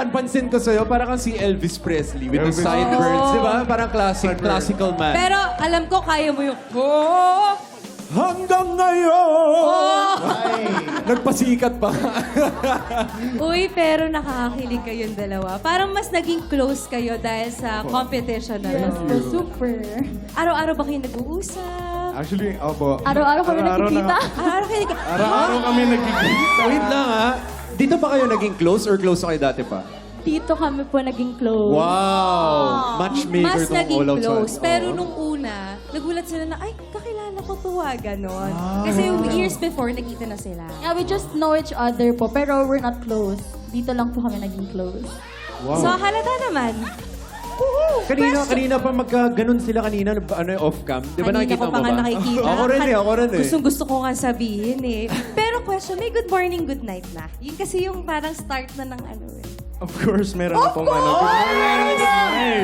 naman, pansin ko sa'yo, parang kang si Elvis Presley with the sideburns, di ba? Parang classical man. Pero alam ko, kaya mo yung... Oh! Hanggang ngayon! Nagpasikat pa. Uy, pero nakakakilig kayong dalawa. Parang mas naging close kayo dahil sa competition na Yes yun. po, super. Araw-araw ba kayo nag-uusap? Actually, opo. Araw-araw kami nakikita. Araw-araw kayo nag- Araw-araw kami nagkikita. Wait lang ha. Dito pa kayo naging close or close na kayo dati pa? Dito kami po naging close. Wow! Matchmaker Mas tong naging All Out close. Squad. Pero Oo. nung una, nagulat sila na, ay, kakilala ko to ganon. Kasi yung years before, nakita na sila. Yeah, we just know each other po, pero we're not close. Dito lang po kami naging close. So, halata naman. Kanina pa magka-ganon sila kanina, off-cam. Di ba Kanina nakikita ko mo pa ba? nga nakikita. Ako rin eh. Gusto ko nga sabihin eh. Pero question, may good morning, good night na. Yun kasi yung parang start na ng ano eh. Of course, meron na pong ano. Good morning!